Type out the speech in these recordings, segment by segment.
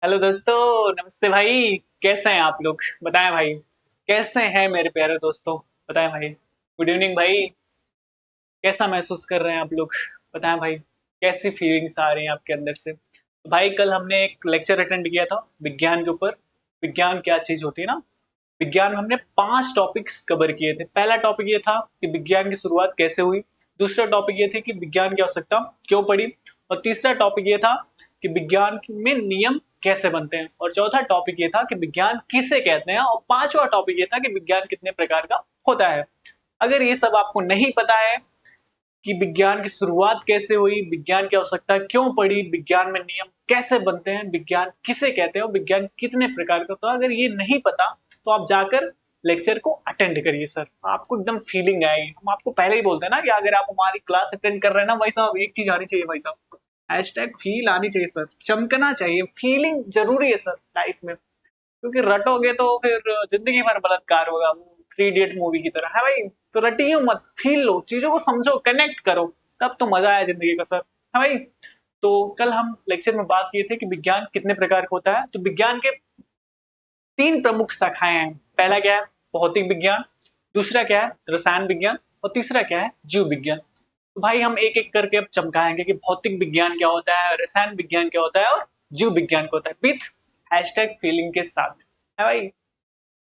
Hello दोस्तों। नमस्ते भाई। कैसे हैं आप लोग? बताएं भाई। कैसे हैं मेरे प्यारे दोस्तों? बताएं भाई। गुड इवनिंग भाई। कैसा महसूस कर रहे हैं आप लोग? बताएं भाई। कैसी फीलिंग्स आ रही हैं आपके अंदर से? तो भाई कल हमने एक लेक्चर अटेंड किया था विज्ञान के ऊपर। विज्ञान क्या चीज होती है ना। विज्ञान में हमने 5 टॉपिक्स कवर किए थे। पहला टॉपिक ये था कि विज्ञान की शुरुआत कैसे हुई। दूसरा टॉपिक ये थे कि विज्ञान की आवश्यकता क्यों पड़ी। और तीसरा टॉपिक ये था कि विज्ञान में नियम कैसे बनते हैं। और चौथा टॉपिक ये था कि विज्ञान किसे कहते हैं। और पांचवा टॉपिक ये था कि विज्ञान कितने प्रकार का होता है। अगर ये सब आपको नहीं पता है कि विज्ञान की शुरुआत कैसे हुई, विज्ञान की आवश्यकता क्यों पड़ी, विज्ञान में नियम कैसे बनते हैं, विज्ञान किसे कहते हैं और विज्ञान कितने प्रकार का, तो अगर ये नहीं पता तो आप जाकर लेक्चर को अटेंड करिए सर। आपको एकदम फीलिंग आएगी। हम आपको पहले ही बोलते हैं ना कि अगर आप हमारी क्लास अटेंड कर रहे हैं ना भाई साहब, एक चीज आनी चाहिए भाई साहब। हैशटैग फील आनी चाहिए सर। चमकना चाहिए। फीलिंग जरूरी है सर लाइफ में। क्योंकि रटोगे तो फिर जिंदगी भर बलात्कार होगा। वो 3 इडियट मूवी की तरह है भाई। तो रटियो मत, फील लो, चीजों को समझो, कनेक्ट करो। तब तो मजा आया जिंदगी का सर, है भाई। तो कल हम लेक्चर में बात किए थे कि विज्ञान कितने प्रकार का होता है। तो विज्ञान के 3 प्रमुख शाखाएं हैं। पहला क्या है? भौतिक विज्ञान। दूसरा क्या है? रसायन विज्ञान। और तीसरा क्या है? जीव विज्ञान। तो भाई हम एक एक करके अब चमकाएंगे कि भौतिक विज्ञान क्या होता है, रसायन विज्ञान क्या होता है और जीव विज्ञान क्या होता है, विथ हैशटैग फीलिंग के साथ, है भाई।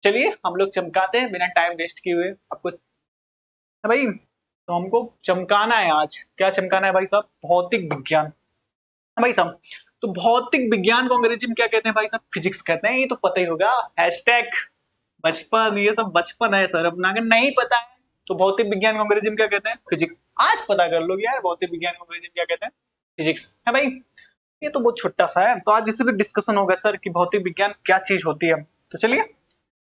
चलिए हम लोग चमकाते हैं बिना टाइम वेस्ट किए हुए। आपको है भाई। तो हमको चमकाना है आज। क्या चमकाना है भाई साहब? भौतिक विज्ञान, है भाई साहब। तो भौतिक विज्ञान को अंग्रेजी में क्या कहते हैं भाई साहब? फिजिक्स कहते हैं। ये तो पता ही होगा। हैशटैग बचपन, ये सब बचपन है सर अपना। अगर नहीं पता है तो भौतिक विज्ञान को अंग्रेजी में क्या कहते हैं? फिजिक्स। आज पता कर लो यार, भौतिक विज्ञान को अंग्रेजी में क्या कहते हैं? फिजिक्स, है भाई। ये तो बहुत छोटा सा है। तो आज इसी पे डिस्कशन होगा सर कि भौतिक विज्ञान क्या चीज होती है। तो चलिए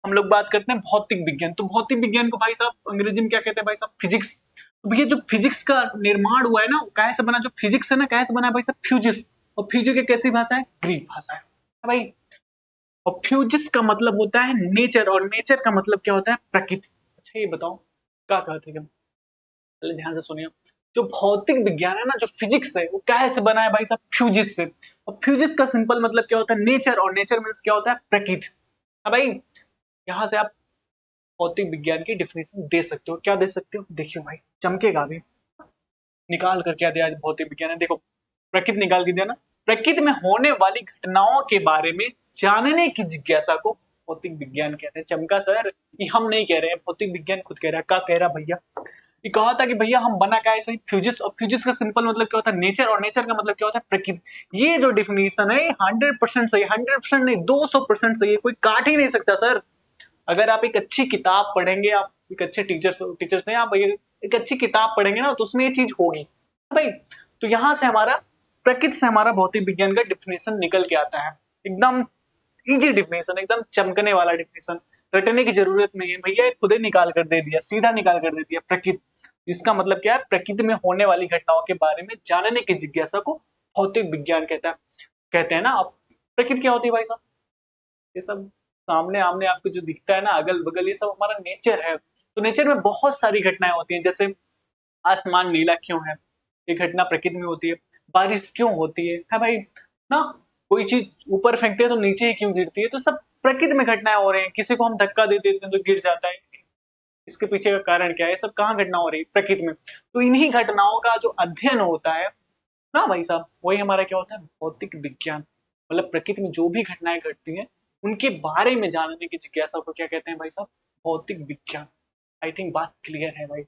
हम लोग बात करते हैं भौतिक विज्ञान। तो भौतिक विज्ञान को भाई साहब अंग्रेजी में क्या कहते हैं भाई साहब? फिजिक्स। तो भैया जो फिजिक्स का निर्माण हुआ है ना, कहाँ से बना? जो फिजिक्स है ना, कहाँ से बना है भाई साहब? फ्यूजिस। और फ्यूजिस की कैसी भाषा है? ग्रीक भाषा है भाई। और फ्यूजिस का मतलब होता है नेचर, और नेचर का मतलब क्या होता है? प्रकृति। अच्छा ये बताओ क्या कहते हैं? पहले ध्यान से सुनिए। जो भौतिक विज्ञान है ना, जो फिजिक्स है, वो क्या से बना है भाई साहब? फ्यूजिस से। और फ्यूजिस का सिंपल मतलब क्या होता है? नेचर। और नेचर मीन्स क्या होता है? प्रकृति। हाँ भाई। यहाँ से आप भौतिक विज्ञान की डिफिनेशन दे सकते हो। क्या दे सकते हो? देखियो भाई, चमकेगा भी। निकाल कर क्या दिया भौतिक विज्ञान ने? देखो, प्रकृति निकाल के दिया ना। प्रकृति में होने वाली घटनाओं के बारे में जानने की जिज्ञासा को भौतिक विज्ञान कहते हैं। चमका सर। ये हम नहीं कह रहे हैं, भौतिक विज्ञान खुद कह रहा है। क्या कह रहा भैया? ये कहा था कि भैया हम बना क्या है सही? फ्यूजिस। और फ्यूजिस का सिंपल मतलब क्या होता है? नेचर। और नेचर का मतलब क्या होता है? प्रकृति। ये जो डिफिनेशन है 100% सही। 100% नहीं, 200% सही है। कोई काट ही नहीं सकता सर। अगर आप एक अच्छी किताब पढ़ेंगे, आप एक अच्छे टीचर्स टीचर्स नहीं, आप एक अच्छी किताब पढ़ेंगे ना, तो उसमें ये चीज होगी भाई। तो यहां से हमारा प्रकृति से हमारा भौतिक विज्ञान का डिफिनेशन निकल के आता है। एकदम इजी डिफिनेशन, एकदम चमकने वाला डिफिनेशन। रटने की जरूरत नहीं है भैया, खुद ही निकाल कर दे दिया, सीधा निकाल कर दे दिया। प्रकृति, इसका मतलब क्या है? प्रकृति में होने वाली घटनाओं के बारे में जानने की जिज्ञासा को भौतिक विज्ञान कहता है। कहते हैं ना आप। प्रकृति क्या होती है भाई साहब? ये सब सामने आमने आपको जो दिखता है ना, अगल बगल, ये सब हमारा नेचर है। तो नेचर में बहुत सारी घटनाएं होती हैं। जैसे आसमान नीला क्यों है? ये घटना प्रकृति में होती है। बारिश क्यों होती है भाई ना? कोई चीज ऊपर फेंकते हैं तो नीचे ही क्यों गिरती है? तो सब प्रकृति में घटनाएं हो रही हैं। किसी को हम धक्का दे देते हैं तो गिर जाता है। इसके पीछे का कारण क्या है? सब कहाँ घटना हो रही है? प्रकृति में। तो इन्हीं घटनाओं का जो अध्ययन होता है ना भाई साहब, वही हमारा क्या होता है? भौतिक विज्ञान। मतलब प्रकृति में जो भी घटनाएं घटती हैं उनके बारे में जानने की जिज्ञासा को क्या कहते हैं भाई साहब? भौतिक विज्ञान। आई थिंक बात क्लियर है भाई।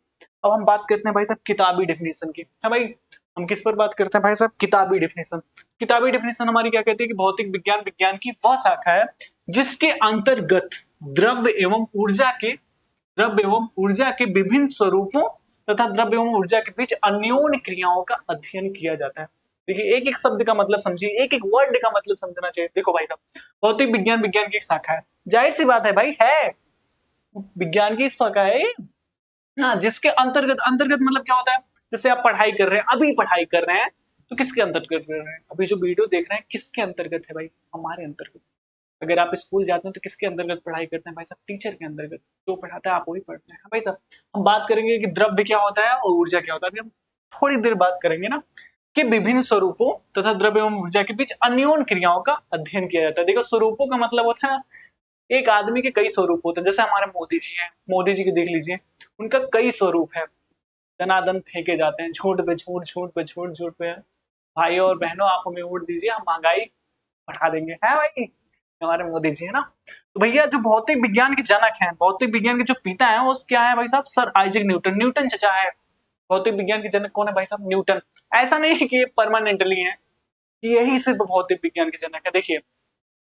अब हम बात करते हैं भाई साहब किताबी डेफिनेशन की, है भाई। हम किस पर बात करते हैं भाई साहब? किताबी डेफिनेशन। किताबी डेफिनेशन हमारी क्या कहती है कि भौतिक विज्ञान विज्ञान की वह शाखा है जिसके अंतर्गत द्रव्य एवं ऊर्जा के द्रव्य एवं ऊर्जा के विभिन्न स्वरूपों तथा द्रव्य एवं ऊर्जा के बीच अन्योन्य क्रियाओं का अध्ययन किया जाता है। देखिए, एक एक शब्द का मतलब समझिए, एक एक वर्ड का मतलब समझना चाहिए। देखो भाई साहब, भौतिक विज्ञान विज्ञान की एक शाखा है। जाहिर सी बात है भाई, है विज्ञान की शाखा है। हाँ, जिसके अंतर्गत, अंतर्गत मतलब क्या होता है? जैसे आप पढ़ाई कर रहे हैं, अभी पढ़ाई कर रहे हैं, तो किसके अंतर्गत कर रहे हैं? अभी जो वीडियो देख रहे हैं किसके अंतर्गत है भाई? हमारे अंतर्गत। अगर आप स्कूल जाते हैं तो किसके अंतर्गत पढ़ाई करते हैं भाई साहब? टीचर के अंतर्गत। जो पढ़ाता है आप वही पढ़ते हैं भाई साहब। हम बात करेंगे कि द्रव्य क्या होता है और ऊर्जा क्या होता है। अभी हम थोड़ी देर बात करेंगे ना के विभिन्न स्वरूपों तथा द्रव्य एवं ऊर्जा के बीच अन्योन्य क्रियाओं का अध्ययन किया जाता है। देखो स्वरूपों का मतलब होता है ना, एक आदमी के कई स्वरूप होते हैं। जैसे हमारे मोदी जी हैं, मोदी जी को देख लीजिए, उनका कई स्वरूप है, दनादन फेंके जाते हैं, झूठ पे झूठ, झूठ पे झूठ, झूठ पे। भाई और बहनों आप हमें वोट दीजिए, हम महंगाई बढ़ा देंगे, है भाई, हमारे मोदी जी है ना। तो भैया जो भौतिक विज्ञान के जनक हैं, भौतिक विज्ञान के जो पिता हैं, वो क्या है भाई साहब? Sir Isaac Newton. न्यूटन चचा है। भौतिक विज्ञान के जनक कौन है भाई साहब? न्यूटन। ऐसा नहीं है कि ये परमानेंटली है, कि यही सिर्फ भौतिक विज्ञान के जनक है। देखिए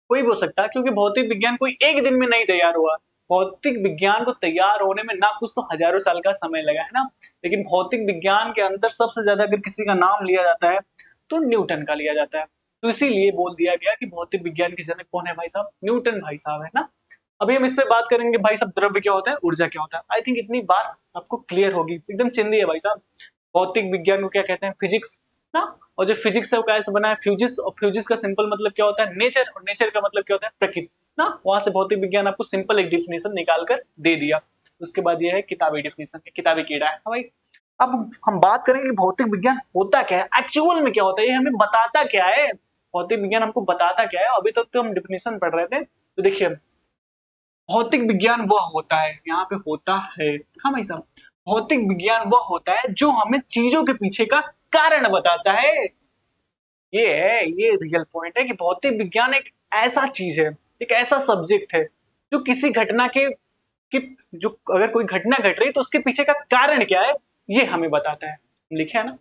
कोई भी हो सकता है, क्योंकि भौतिक विज्ञान कोई एक दिन में नहीं तैयार हुआ। भौतिक विज्ञान को तैयार होने में ना कुछ तो हजारों साल का समय लगा है ना। लेकिन भौतिक विज्ञान के अंदर सबसे ज्यादा अगर किसी का नाम लिया जाता है तो न्यूटन का लिया जाता है। तो इसीलिए बोल दिया गया कि भौतिक विज्ञान के जनक कौन है भाई साहब? न्यूटन भाई साहब, है ना। अभी हम इस पे बात करेंगे भाई साहब, द्रव्य क्या होता है, ऊर्जा क्या होता है। आई थिंक इतनी बात आपको क्लियर होगी, एकदम चिंदी है भाई साहब। भौतिक विज्ञान को क्या कहते हैं? फिजिक्स ना। और जो फिजिक्स है वो कैसे बना है? फ्यूजिस। और फ्यूजिस का सिंपल मतलब क्या होता है? नेचर। और नेचर का मतलब क्या होता है? प्रकृति ना। वहां से भौतिक विज्ञान आपको सिंपल एक डिफिनेशन निकाल कर दे दिया। उसके बाद ये है किताबी डिफिनेशन, किताबी कीड़ा है भाई। अब हम बात करेंगे भौतिक विज्ञान होता क्या है, एक्चुअल में क्या होता है, ये हमें बताता क्या है। भौतिक विज्ञान हमको बताता क्या है? अभी तक तो हम डिफिनेशन पढ़ रहे थे। तो देखिए भौतिक विज्ञान वह होता है, यहाँ पे होता है, हाँ भाई साहब, भौतिक विज्ञान वह होता है जो हमें चीजों के पीछे का कारण बताता है। ये है, ये रियल पॉइंट है कि भौतिक विज्ञान एक ऐसा चीज है, एक ऐसा सब्जेक्ट है जो किसी घटना के कि जो अगर कोई घटना घट रही तो उसके पीछे का कारण क्या है, ये हमें बताता है। लिखे है ना,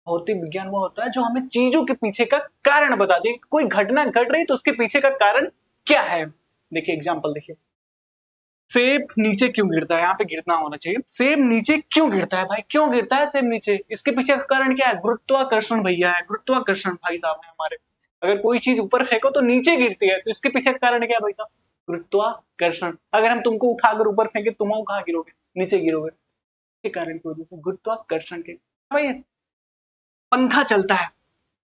भौतिक विज्ञान वो होता है जो हमें चीजों के पीछे का कारण बता दे। कोई घटना घट रही तो उसके पीछे का कारण क्या है। देखिए एग्जाम्पल देखिए, सेब नीचे क्यों गिरता है? यहाँ पे गिरना होना चाहिए। सेब नीचे क्यों गिरता है भाई? क्यों गिरता है सेब नीचे? इसके पीछे का कारण क्या है? गुरुत्वाकर्षण भैया है, गुरुत्वाकर्षण भाई साहब है हमारे। अगर कोई चीज ऊपर फेंको तो नीचे गिरती है, तो इसके पीछे का कारण क्या है भाई साहब? गुरुत्वाकर्षण। अगर हम तुमको उठाकर ऊपर फेंके, तुम कहाँ गिरोगे? नीचे गिरोगे। इसके कारण की वजह से, गुरुत्वाकर्षण के। भाई पंखा चलता है,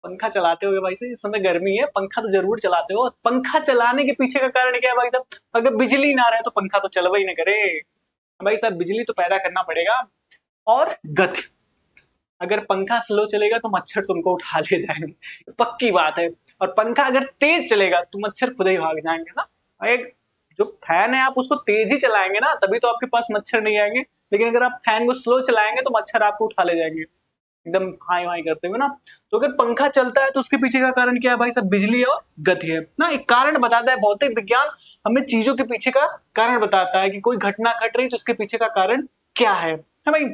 पंखा चलाते हो भाई से, इस समय गर्मी है, पंखा तो जरूर चलाते हो। पंखा चलाने के पीछे का कारण क्या है भाई साहब? अगर बिजली ना रहे तो पंखा तो चलवा ही ना करे भाई साहब, बिजली तो पैदा करना पड़ेगा। और गति, अगर पंखा स्लो चलेगा तो मच्छर तुमको उठा ले जाएंगे, पक्की बात है। और पंखा अगर तेज चलेगा तो मच्छर खुद ही भाग जाएंगे ना। एक जो फैन है आप उसको तेज ही चलाएंगे ना, तभी तो आपके पास मच्छर नहीं आएंगे। लेकिन अगर आप फैन को स्लो चलाएंगे तो मच्छर आपको उठा ले जाएंगे, एकदम हाई हाई करते हुए ना। तो अगर पंखा चलता है तो उसके पीछे का कारण क्या है भाई साहब? बिजली और गति है ना। एक कारण बताता है भौतिक विज्ञान, हमें चीजों के पीछे का कारण बताता है कि कोई घटना घट रही तो उसके पीछे का कारण क्या है भाई।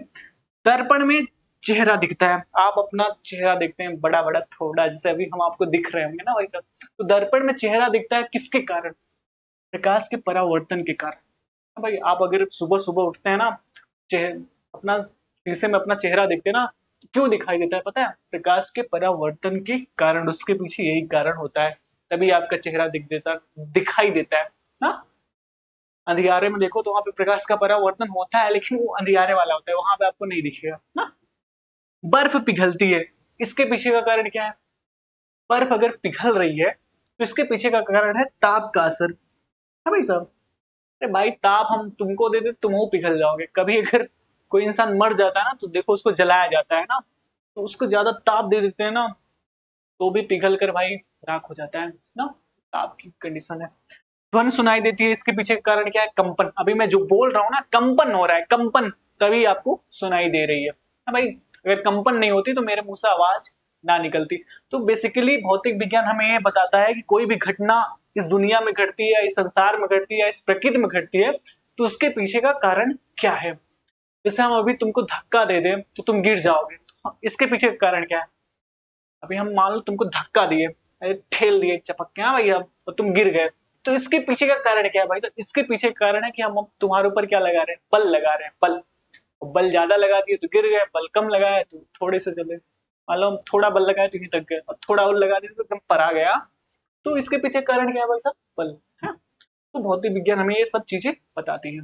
दर्पण में चेहरा दिखता है, आप अपना चेहरा देखते हैं बड़ा बड़ा थोड़ा, जैसे अभी हम आपको दिख रहे होंगे ना भाई साहब। तो दर्पण में चेहरा दिखता है किसके कारण? प्रकाश के परावर्तन के कारण। हाँ भाई, आप अगर सुबह सुबह उठते हैं ना, अपना शीशे में अपना चेहरा देखते हैं ना, तो क्यों दिखाई देता है पता है? प्रकाश के परावर्तन के कारण, उसके पीछे यही कारण होता है, तभी आपका चेहरा दिखाई देता है ना। अंधियारे में देखो तो वहां पे प्रकाश का परावर्तन होता है, लेकिन वो अंधियारे वाला होता है, वहां पे आपको नहीं दिखेगा ना। बर्फ पिघलती है, इसके पीछे का कारण क्या है? बर्फ अगर पिघल रही है तो इसके पीछे का कारण है ताप का असर, है भाई साहब। अरे भाई ताप हम तुमको दे दे, तुम वो पिघल जाओगे। कभी अगर कोई इंसान मर जाता है ना तो देखो उसको जलाया जाता है ना, तो उसको ज्यादा ताप दे देते हैं ना, तो भी पिघल कर भाई राख हो जाता है ना। ताप की कंडीशन है। ध्वनि सुनाई देती है, इसके पीछे का कारण क्या है? कंपन। अभी मैं जो बोल रहा हूँ ना, कंपन हो रहा है, कंपन, तभी आपको सुनाई दे रही है भाई। अगर कंपन नहीं होती तो मेरे मुंह से आवाज ना निकलती। तो बेसिकली भौतिक विज्ञान हमें ये बताता है कि कोई भी घटना इस दुनिया में घटती है, इस संसार में घटती है, इस प्रकृति में घटती है, तो उसके पीछे का कारण क्या है। जैसे हम अभी तुमको धक्का दे दें तो तुम गिर जाओगे, तो इसके पीछे का कारण क्या है? अभी हम मान लो तुमको धक्का दिए, ठेल दिए चपक के, हाँ भैया, और तुम गिर गए, तो इसके पीछे का कारण क्या है भाई? तो इसके पीछे का कारण है कि हम अब तुम्हारे ऊपर क्या लगा रहे हैं? बल लगा रहे हैं, बल। बल ज्यादा लगा दिए तो गिर गए, बल कम लगाया तो थोड़े से चले। मान लो हम थोड़ा बल लगाए तो यहीं तक गए, और थोड़ा और लगा दिया तो एकदम पर आ गया। तो इसके पीछे कारण क्या है भाई साहब? बल है। तो भौतिक विज्ञान हमें ये सब चीजें बताती है।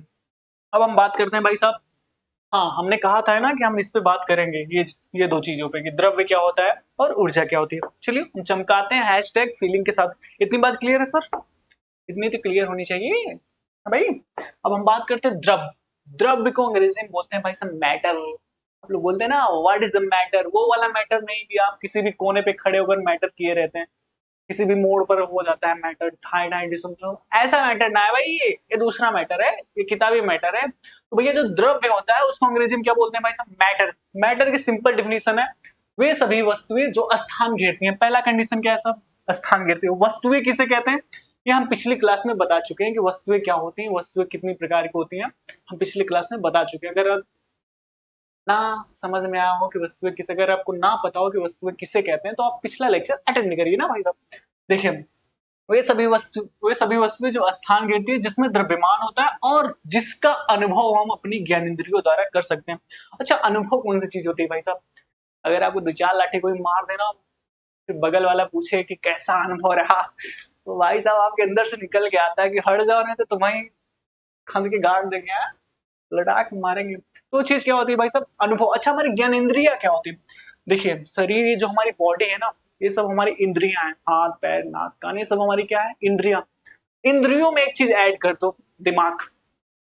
अब हम बात करते हैं भाई साहब, हाँ हमने कहा था ना कि हम इस पे बात करेंगे, ये दो चीजों पे, कि द्रव्य क्या होता है और ऊर्जा क्या होती है। चलिए हम चमकाते हैं हैशटैग फीलिंग के साथ। इतनी बात क्लियर है सर? इतनी तो क्लियर होनी चाहिए, हाँ भाई। अब हम बात करते हैं द्रव्य। द्रव्य को अंग्रेजी में बोलते हैं भाई साहब मैटर, आप लोग बोलते हैं ना व्हाट इज द मैटर, वो वाला मैटर नहीं कि आप किसी भी कोने पे खड़े होकर मैटर किए रहते हैं, किसी भी मोड़ पर हो जाता है मैटर, ठाई ठाई डिसम, ऐसा मैटर ना है भाई, ये दूसरा मैटर है, ये किताबी मैटर है। तो भैया जो द्रव्य होता है उसको अंग्रेजी में क्या बोलते हैं भाई साहब, मैटर। मैटर की सिंपल डिफिनेशन है, वे सभी वस्तुएं जो स्थान घेरती हैं। पहला कंडीशन क्या है साहब, स्थान घेरती है। वस्तुएं किसे कहते हैं, ये हम पिछली क्लास में बता चुके हैं कि वस्तुएं क्या होती हैं, वस्तुएं कितनी प्रकार की होती हैं, हम पिछली क्लास में बता चुके हैं। अगर ना समझ में आया हो कि वस्तुएं किसे, अगर आपको ना पता हो कि वस्तुएं किसे कहते हैं, तो आप पिछला लेक्चर अटेंड नहीं करिए ना भाई साहब। देखिए वे सभी वस्तुएं जो स्थान घेरती है, जिसमें द्रव्यमान होता है और जिसका अनुभव हम अपनी ज्ञानेंद्रियों द्वारा कर सकते हैं। अच्छा, अनुभव कौन सी चीज होती है भाई साहब, अगर आपको दो चार लाठी कोई मार देना, फिर बगल वाला पूछे कि कैसा अनुभव रहा, तो भाई साहब आपके अंदर से निकल के आता है कि हट जाओ नहीं तो तुम्हें खंड के गाड़ देंगे, लड़ा के मारेंगे। तो चीज क्या होती है भाई साहब, अनुभव। अच्छा, हमारी ज्ञानेंद्रियां क्या होती है, देखिए शरीर, ये जो हमारी बॉडी है ना, ये सब हमारी इंद्रियां हैं, हाथ पैर नाक कान, ये सब हमारी क्या है, इंद्रियां। इंद्रियों में एक चीज ऐड कर दो, दिमाग,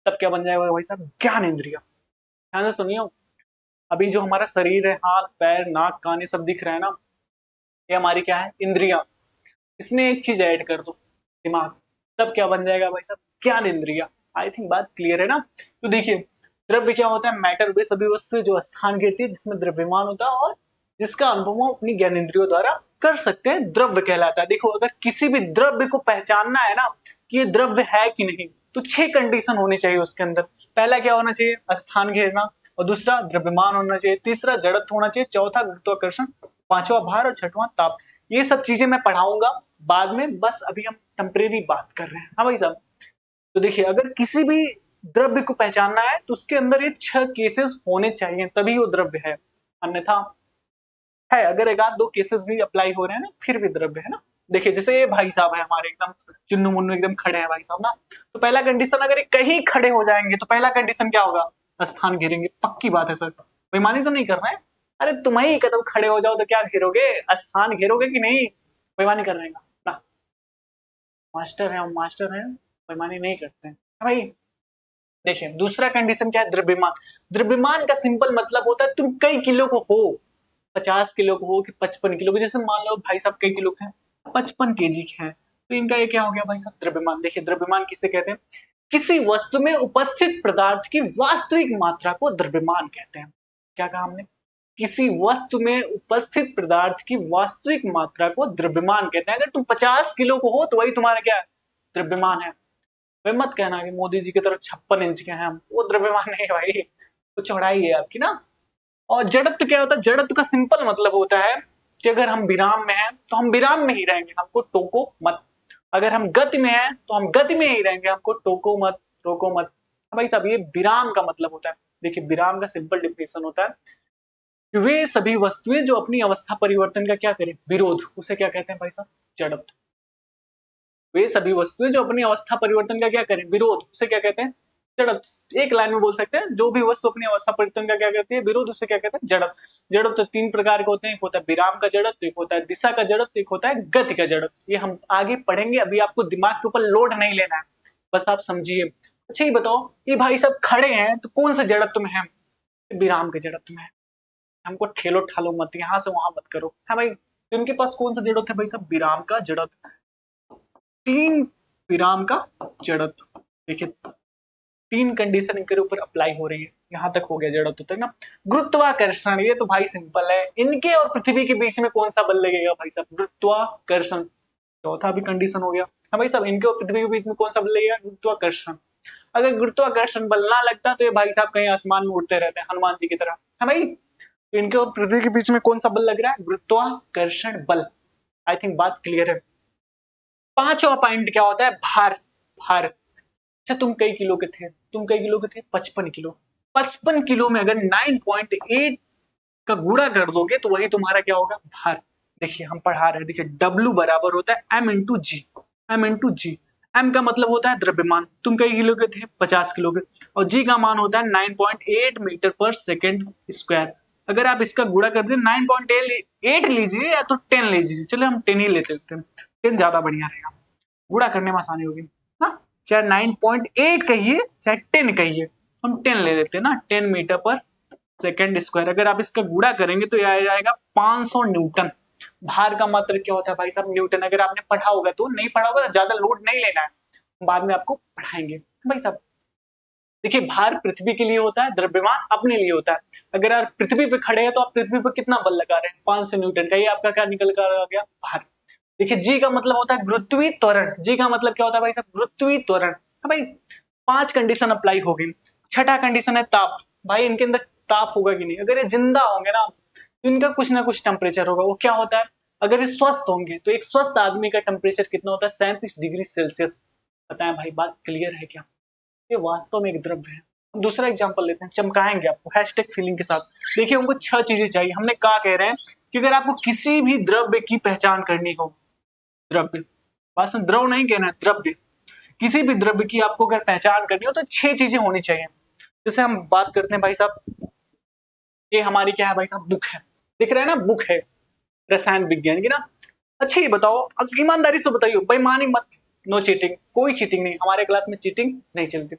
तब क्या बन जाएगा भाई साहब, ज्ञान इंद्रिया। ध्यान से सुनियो, अभी जो हमारा शरीर है, हाथ पैर नाक कान ये सब दिख रहा है ना, ये हमारी क्या है, इंद्रिया। इसमें एक चीज ऐड कर दो, दिमाग, तब क्या बन जाएगा भाई साहब, ज्ञान इंद्रिया। आई थिंक बात क्लियर है ना। तो देखिए, द्रव्य क्या होता है, मैटर, वे सभी वस्तुएं जो स्थान घेरती है, जिसमें द्रव्यमान होता है और जिसका अनुभव हम अपनी ज्ञानेंद्रियों द्वारा कर सकते हैं, द्रव्य कहलाता है। देखो, अगर किसी भी द्रव्य को पहचानना है ना कि ये द्रव्य है कि नहीं, तो 6 कंडीशन होनी चाहिए उसके अंदर। पहला क्या होना चाहिए, स्थान घेरना, और दूसरा द्रव्यमान होना चाहिए, तीसरा जड़त्व होना चाहिए, चौथा गुरुत्वाकर्षण, पांचवा भार और छठवां ताप। ये सब चीजें मैं पढ़ाऊंगा बाद में, बस अभी हम टेम्परेरी बात कर रहे हैं। हाँ भाई साहब, तो देखिए, अगर किसी भी द्रव्य को पहचानना है तो उसके अंदर ये 6 केसेस होने चाहिए, तभी वो द्रव्य है, अन्यथा है। अगर एक आध दो केसेस भी अप्लाई हो रहे हैं ना, फिर भी द्रव्य है ना। देखिए, जैसे ये भाई साहब है हमारे, एकदम चुन्नू मुन्नू एकदम खड़े हैं भाई साहब ना, तो पहला कंडीशन, अगर ये कहीं खड़े हो जाएंगे तो पहला कंडीशन क्या होगा, स्थान घेरेंगे, पक्की बात है सर, बेईमानी तो नहीं कर रहे हैं। अरे तुम ही कदम खड़े हो जाओ तो क्या घेरोगे, स्थान घेरोगे कि नहीं, बेईमानी कर रहे हैं ना, मास्टर है, हम मास्टर हैं, बेईमानी नहीं करते हैं भाई। देखिए, दूसरा कंडीशन क्या है, द्रव्यमान। द्रव्यमान का सिंपल मतलब होता है तुम कई किलो को हो, 50 किलो को हो कि 55 किलो को, जैसे मान लो भाई साहब कई किलो के हैं, 55 केजी के हैं, तो इनका ये क्या हो गया भाई साहब, द्रव्यमान। देखिए, द्रव्यमान किसे कहते हैं, किसी वस्तु में उपस्थित पदार्थ की वास्तविक मात्रा को द्रव्यमान कहते हैं। क्या कहा हमने, किसी वस्तु में उपस्थित पदार्थ की वास्तविक मात्रा को द्रव्यमान कहते हैं। अगर तुम 50 किलो को हो तो वही तुम्हारा क्या है, द्रव्यमान है। वे मत कहना कि मोदी जी की तरह 56 इंच के हैं हम, वो द्रव्यमान नहीं है भाई, वो चौड़ाई है आपकी ना। और जड़त्व क्या होता है, जड़त्व का सिंपल मतलब होता है कि अगर हम विराम में हैं तो हम विराम में ही रहेंगे, हमको टोको मत। अगर हम गति में हैं तो हम गति में ही रहेंगे, हमको टोको मत, रोको मत। भाई साहब, ये विराम का मतलब होता है। देखिए, विराम का सिंपल डिफिनेशन होता है कि वे सभी वस्तुएं जो अपनी अवस्था परिवर्तन का क्या करें, विरोध, उसे क्या कहते हैं भाई साहब, जड़त्व। वे सभी वस्तुएं जो अपनी अवस्था परिवर्तन का क्या करें, विरोध, उसे क्या कहते हैं, जड़त्व। एक लाइन में बोल सकते हैं, जो भी वस्तु अपनी अवस्था परिवर्तन का क्या करती है, विरोध, उसे क्या कहते हैं, जड़त्व। जड़त्व 3 प्रकार के होते हैं, एक होता है विराम का जड़त्व, एक होता है दिशा का जड़त्व, एक होता है गति का जड़त्व। ये हम आगे पढ़ेंगे, अभी आपको दिमाग के ऊपर लोड नहीं लेना है, बस आप समझिए। अच्छा, ये बताओ, ये भाई सब खड़े हैं तो कौन से जड़त्व में है, विराम के जड़त्व में है। हमको ठेलो ठालो मत, यहाँ से वहां मत करो। हाँ भाई, तो इनके पास कौन सा जड़त्व है भाई साहब, विराम का जड़त्व। 3 विराम का जड़त्व। देखिए, 3 कंडीशन इनके ऊपर अप्लाई हो रही है, यहां तक हो गया जड़त्व तक ना। गुरुत्वाकर्षण, ये तो भाई सिंपल है, इनके और पृथ्वी के बीच में कौन सा बल लगेगा भाई साहब, गुरुत्वाकर्षण। चौथा भी कंडीशन हो गया। हाँ भाई साहब, इनके और पृथ्वी के बीच में कौन सा बल लगेगा, गुरुत्वाकर्षण। अगर गुरुत्वाकर्षण बल ना लगता तो ये भाई साहब कहीं आसमान में उड़ते रहते हैं हनुमान जी की तरह। है भाई, तो इनके और पृथ्वी के बीच में कौन सा बल लग रहा है, गुरुत्वाकर्षण बल। आई थिंक बात क्लियर है। पांचवा पॉइंट क्या होता है, भार। भार, अच्छा तुम कई किलो के थे, तुम कई किलो के थे, 55 किलो। 55 किलो में अगर 9.8 का गुणा कर दोगे तो वही तुम्हारा क्या होगा, भार। देखिए, हम पढ़ा रहे हैं, देखिए W बराबर होता है M इंटू जी। M इंटू जी, M का मतलब होता है द्रव्यमान, तुम कई किलो के थे, 50 किलो के, और G का मान होता है 9.8 मीटर पर सेकेंड स्क्वायर। अगर आप इसका गुणा कर दें, 9.8 लीजिए या तो 10 लीजिए, चलो हम 10 ही लेते हैं, 10 ज्यादा बढ़िया रहेगा, गुणा करने में आसानी होगी ना। चाहे 9.8 कहिए चाहे 10 कहिए, हम 10 ले लेते हैं ना, 10 मीटर पर सेकेंड स्क्वायर। अगर आप इसका गुणा करेंगे तो यह आ जाएगा 500 न्यूटन। भार का मात्रक क्या होता है भाई साहब? न्यूटन। अगर आपने पढ़ा होगा तो, नहीं पढ़ा होगा तो ज्यादा लोड नहीं लेना है, बाद में आपको पढ़ाएंगे भाई साहब। देखिए, भार पृथ्वी के लिए होता है, द्रव्यमान अपने लिए होता है। अगर आप पृथ्वी पे खड़े हैं तो आप पृथ्वी पर कितना बल लगा रहे हैं? 500 न्यूटन का। ये आपका क्या निकल कर आ गया? भार। देखिए, जी का मतलब होता है गुरुत्वीय त्वरण। जी का मतलब क्या होता है भाई साहब? गुरुत्वीय त्वरण। हाँ भाई, 5 कंडीशन अप्लाई होगी। छठा कंडीशन है ताप। भाई इनके अंदर ताप होगा कि नहीं? अगर ये जिंदा होंगे ना तो इनका कुछ ना कुछ टेम्परेचर होगा। वो क्या होता है? अगर ये स्वस्थ होंगे तो एक स्वस्थ आदमी का टेम्परेचर कितना होता है? 37 डिग्री सेल्सियस। बताएं भाई, बात क्लियर है क्या? ये वास्तव में एक द्रव्य है। हम दूसरा एग्जांपल लेते हैं, चमकाएंगे आपको हैशटैग फीलिंग के साथ। देखिए, हमको 6 चीजें चाहिए। हमने कहा कह रहे हैं कि अगर आपको किसी भी द्रव्य की पहचान करनी हो, द्रव्य, वास्तव में द्रव नहीं कहना है, द्रव्य, किसी भी द्रव्य की आपको अगर पहचान करनी हो तो 6 चीजें होनी चाहिए। जैसे हम बात करते हैं भाई साहब, ये हमारी क्या है भाई साहब? बुक है। दिख रहा है ना, बुक है रसायन विज्ञान की ना। अच्छा ये बताओ, अब ईमानदारी से बताइए, बेईमानी मत, नो चीटिंग, कोई चीटिंग नहीं, हमारे क्लास में चीटिंग नहीं चलती।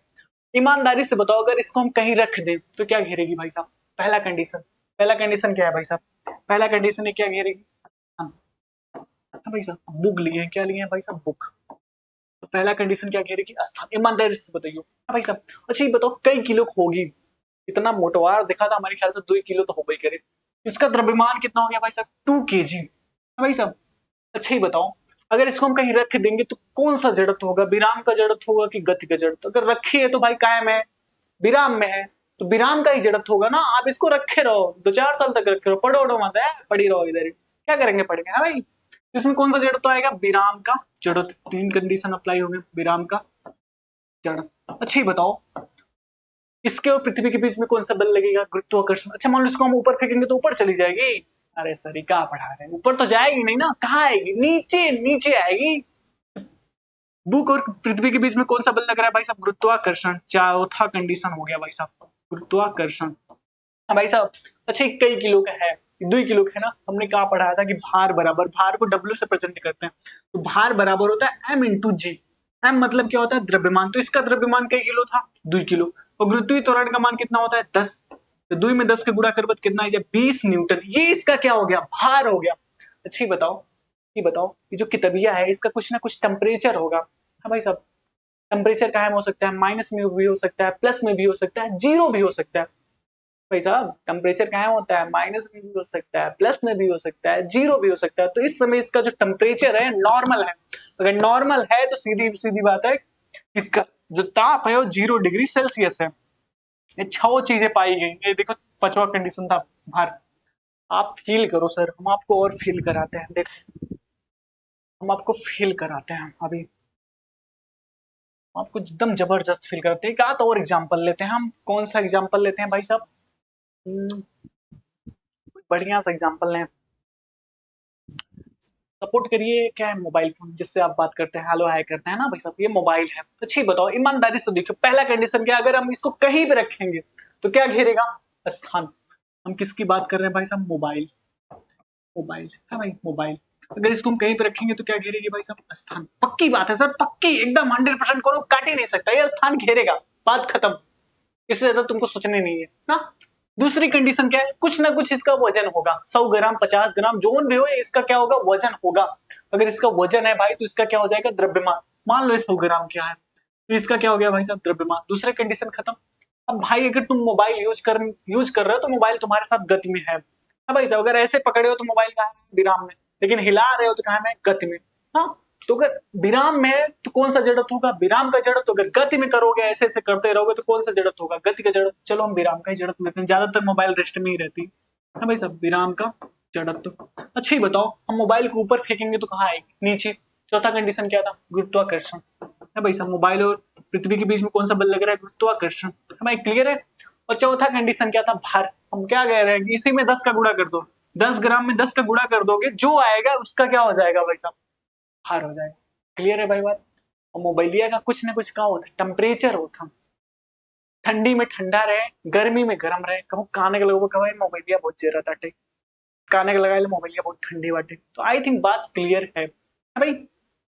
ईमानदारी से बताओ, अगर इसको हम कहीं रख दें तो क्या घेरेगी भाई साहब? पहला कंडीशन, पहला कंडीशन क्या है भाई साहब? पहला कंडीशन है क्या घेरेगी? हाँ भाई साहब, बुक लिए हैं, क्या लिए हैं भाई साहब? बुक। तो पहला कंडीशन क्या घेरेगी? स्थान। ईमानदारी से बताइए हाँ भाई साहब। अच्छा ये बताओ, कई किलो होगी? इतना मोटवार दिखा था, हमारे ख्याल से 2 किलो तो हो गई करे। इसका द्रव्यमान कितना हो गया भाई साहब? 2 kg। भाई साहब, अच्छा ही बताओ, अगर इसको हम कहीं रख देंगे तो कौन सा जड़त्व होगा? विराम का जड़त्व होगा कि गति का जड़त्व? अगर रखी है तो भाई कायम है, विराम में है तो विराम का ही जड़त्व होगा ना। आप इसको रखे रहो, 2-4 साल तक रखे रहो, पढ़ो उड़ो मत है, पड़ी रहो इधर ही। क्या करेंगे? पढ़ेंगे है भाई। तो इसमें कौन सा जड़त्व आएगा? विराम का जड़त्व। 3 कंडीशन अप्लाई हो गए, विराम का जड़त्व। अच्छा ही बताओ, इसके और पृथ्वी के बीच में कौन सा बल लगेगा? गुरुत्वाकर्षण। अच्छा मान लो इसको हम ऊपर फेंकेंगे तो ऊपर चली जाएगी? अरे सर, क्या पढ़ा रहे हैं? ऊपर तो जाएगी नहीं ना, कहाँ आएगी? नीचे, नीचे आएगी। बुक और पृथ्वी के बीच में कौन सा बल लग रहा है भाई साहब? गुरुत्वाकर्षण। चौथा कंडीशन हो गया भाई साहब, गुरुत्वाकर्षण। हाँ भाई साहब। अच्छा, कई किलो का है? 2 किलो का है ना। हमने कहा पढ़ाया था कि भार बराबर, भार को डब्ल्यू से प्रेजेंट करते हैं, तो भार बराबर होता है m इंटू जी। एम मतलब क्या होता है? द्रव्यमान। तो इसका द्रव्यमान कई किलो था? 2 किलो। और गुरुत्वीय त्वरण का मान कितना होता है? 10। तो 2 में 10 के गुणा कर कितना है? 20 न्यूटन। ये इसका क्या हो गया? भार हो गया। अच्छी बताओ, ये बताओ, ये जो कितबिया है इसका कुछ ना कुछ टेम्परेचर होगा। हाँ भाई साहब, टेम्परेचर कायम हो सकता है, माइनस में भी हो सकता है, प्लस में भी हो सकता है, जीरो भी हो सकता है। भाई साहब, टेम्परेचर कायम होता है, माइनस में भी हो सकता है, प्लस में भी हो सकता है, जीरो भी हो सकता है। तो इस समय इसका जो टेम्परेचर है नॉर्मल है। अगर नॉर्मल है तो सीधी सीधी बात है, इसका जो ताप है वो 0 डिग्री सेल्सियस है। ये 6 चीजें पाई गई। ये देखो, 5वां कंडीशन था भार। आप फील करो सर, हम आपको और फील कराते हैं। देखो, हम आपको फील कराते हैं अभी, आपको एकदम जबरदस्त फील करते हैं। एक आध और एग्जांपल लेते हैं हम। कौन सा एग्जांपल लेते हैं भाई साहब? बढ़िया सा एग्जांपल लें। सपोर्ट करिए, क्या है? मोबाइल फोन, जिससे आप बात करते हैं, हेलो हाय करते हैं ना भाई साहब, ये मोबाइल है। अच्छी बताओ, ईमानदारी से देखो, पहला कंडीशन क्या? अगर हम इसको कहीं भी रखेंगे तो क्या घेरेगा? स्थान। हम किसकी बात कर रहे हैं भाई साहब? मोबाइल। मोबाइल है भाई, मोबाइल। अगर इसको हम कहीं पे रखेंगे तो क्या घेरेगी भाई साहब? स्थान। पक्की बात है सर, पक्की एकदम 100%, करो काट ही नहीं सकता, ये स्थान घेरेगा। बात खत्म। इससे ज्यादा तुमको सोचने नहीं है ना। दूसरी कंडीशन क्या है? कुछ ना कुछ इसका वजन होगा, 100 ग्राम, 50 ग्राम, जोन भी हो, इसका क्या होगा? वजन होगा। अगर इसका वजन है भाई तो इसका क्या हो जाएगा? द्रव्यमान। मान लो 100 ग्राम क्या है, तो इसका क्या हो गया भाई साहब? द्रव्यमान। दूसरे कंडीशन खत्म। अब भाई, अगर तुम मोबाइल यूज कर रहे हो तो मोबाइल तुम्हारे साथ गति में है। हाँ भाई साहब, अगर ऐसे पकड़े हो तो मोबाइल कहाँ है? विराम में। लेकिन हिला रहे हो तो कहाँ में? गति में। हाँ, तो अगर विराम में है तो कौन सा जड़त्व होगा? विराम का जड़त्व। अगर गति में करोगे, ऐसे ऐसे करते रहोगे तो कौन सा जड़त्व होगा? गति का जड़त्व। चलो हम विराम का ही जड़त्व लेते हैं, ज्यादातर मोबाइल रेस्ट में ही रहती है। हाँ भाई साहब, विराम का जड़त्व। अच्छा ही बताओ, हम मोबाइल को ऊपर फेंकेंगे तो कहाँ आएगी? नीचे। चौथा कंडीशन क्या था? गुरुत्वाकर्षण। है भाई साहब, मोबाइल और पृथ्वी के बीच में कौन सा बल लग रहा है? गुरुत्वाकर्षण। है भाई, क्लियर है? और चौथा कंडीशन क्या था? भार। हम क्या कह रहे हैं कि इसी में 10 का गुणा कर दो, 10 ग्राम में 10 का गुणा कर दोगे, जो आएगा उसका क्या हो जाएगा भाई साहब? भार हो जाएगा। क्लियर है भाई बात? और मोबाइलिया का कुछ ना कुछ क्या होता है? टेम्परेचर होता। ठंडी में ठंडा रहे, गर्मी में गर्म रहे। कहो काने के लोगों को मोबाइलिया बहुत जरा ताटे, काने के लगाए मोबाइलिया बहुत ठंडी बाटे। तो आई थिंक बात क्लियर है भाई।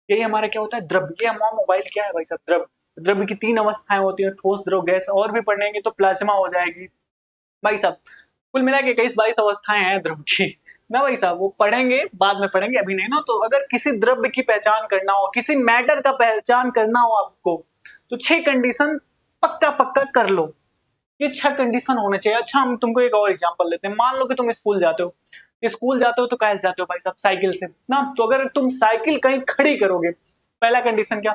यही हमारा क्या होता है? द्रव्य। ये हमारा मोबाइल क्या है भाई साहब? द्रव्य। द्रव्य की 3 अवस्थाएं होती है, ठोस, द्रव, गैस। और भी पढ़ेंगे तो प्लाज्मा हो जाएगी भाई साहब। कुल मिला के 21-22 अवस्थाएं हैं द्रव की ना भाई साहब, वो पढ़ेंगे बाद में, पढ़ेंगे अभी नहीं ना। तो अगर किसी द्रव्य की पहचान करना हो, किसी मैटर का पहचान करना हो आपको, तो 6 कंडीशन पक्का पक्का कर लो। ये 6 कंडीशन होने चाहिए। अच्छा हम तुमको एक और एग्जांपल लेते हैं। मान लो कि तुम स्कूल जाते हो, स्कूल जाते हो तो कैसे जाते हो भाई साहब? साइकिल से ना। तो अगर तुम साइकिल कहीं खड़ी करोगे, पहला कंडीशन क्या?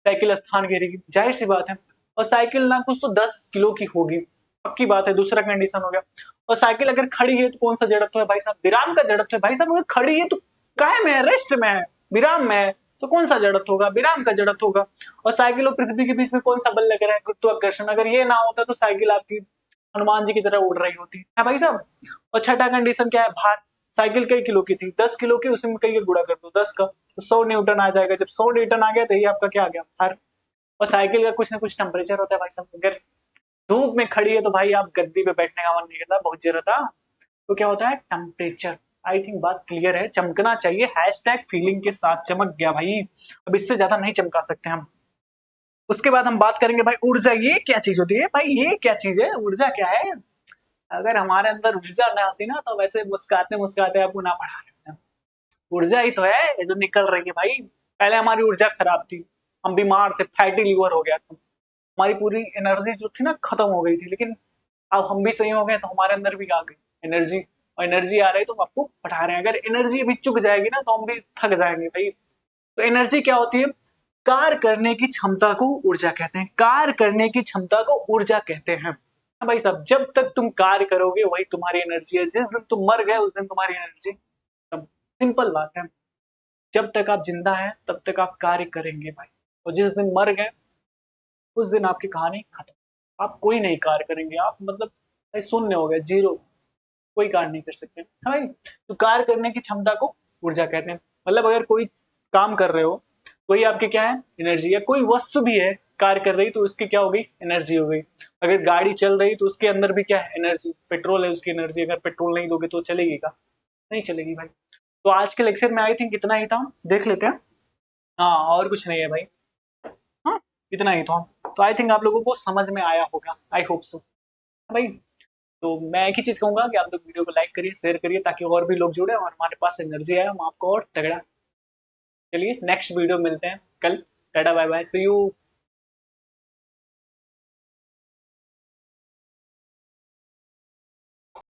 साइकिल स्थान घेरेगी, जाहिर सी बात है। और साइकिल ना कुछ तो 10 किलो की होगी, पक्की बात है। दूसरा कंडीशन हो गया। और साइकिल अगर खड़ी है तो कौन सा जड़त्व है भाई साहब? विराम का जड़त्व है भाई साहब। अगर खड़ी है तो काहे में है? रेस्ट में है, विराम में है, तो कौन सा जड़त्व होगा? विराम का जड़त्व होगा। और साइकिल और पृथ्वी के बीच में कौन सा बल लग रहा है? गुरुत्वाकर्षण। अगर ये ना होता तो साइकिल आपकी हनुमान जी की तरह उड़ रही होती है भाई साहब। और छठा कंडीशन क्या है? भार। साइकिल कई किलो की थी? 10 किलो की। उसमें कई गुणा कर दो 10 का, तो 100 न्यूटन आ जाएगा। जब 100 न्यूटन आ गया तो ये आपका क्या आ गया? भार। और साइकिल का कुछ ना कुछ टेम्परेचर होता है भाई साहब। अगर धूप में खड़ी है तो भाई आप गद्दी पे बैठने का मन नहीं करता, बहुत ज्यादा। तो क्या होता है? टेम्परेचर। आई थिंक बात क्लियर है। चमकना चाहिए, हैशटैग फीलिंग के साथ। चमक गया भाई, अब इससे ज्यादा नहीं चमका सकते हम। उसके बाद हम बात करेंगे भाई ऊर्जा। ये क्या चीज होती है भाई? ये क्या चीज है? ऊर्जा क्या है? अगर हमारे अंदर ऊर्जा ना आती ना, तो वैसे मुस्कुराते मुस्कुराते आपको ना पढ़ा रहे हैं। ऊर्जा ही तो है जो निकल रही है भाई। पहले हमारी ऊर्जा खराब थी, हम बीमार थे, फैटी लीवर हो गया था, हमारी पूरी एनर्जी जो थी ना खत्म हो गई थी। लेकिन अब हम भी सही हो गए, तो हमारे अंदर भी आ गई एनर्जी। और एनर्जी आ रही है तो हम आपको पढ़ा रहे हैं। अगर एनर्जी अभी चुक जाएगी ना तो हम भी थक जाएंगे भाई। तो एनर्जी क्या होती है? कार्य करने की क्षमता को ऊर्जा कहते हैं। कार्य करने की क्षमता को ऊर्जा कहते हैं। हाँ भाई साहब, जब तक तुम कार्य करोगे वही तुम्हारी एनर्जी है। जिस दिन तुम मर गए उस दिन तुम्हारी एनर्जी खत्म। सिंपल बात है। जब तक आप जिंदा हैं तब तक आप कार्य करेंगे भाई, और जिस दिन मर गए उस दिन आपकी कहानी खत्म। आप कोई नहीं कार्य करेंगे, आप मतलब भाई शून्य हो गए, जीरो। कोई कार्य नहीं कर सकते। हाँ भाई। तो कार्य करने की क्षमता को ऊर्जा कहते हैं। मतलब अगर कोई काम कर रहे हो, कोई आपकी क्या है? एनर्जी। या कोई वस्तु भी है कार्य कर रही, तो उसकी क्या हो गई? एनर्जी हो गई। अगर गाड़ी चल रही तो उसके अंदर भी क्या है? एनर्जी। पेट्रोल है, उसकी एनर्जी। अगर पेट्रोल नहीं दोगे तो चलेगी का? नहीं चलेगी भाई। तो आज के लेक्चर में आई थिंक इतना ही था। देख लेते हैं। हाँ, और कुछ नहीं है भाई। हाँ, इतना ही था। तो आई थिंक आप लोगों को समझ में आया होगा, आई होप सो भाई। तो मैं एक ही चीज कहूंगा कि आप लोग वीडियो को लाइक करिए, शेयर करिए, ताकि और भी लोग जुड़े और हमारे पास एनर्जी आए, हम आपको और तगड़ा। चलिए नेक्स्ट वीडियो मिलते हैं कल। Tata bye bye, see you.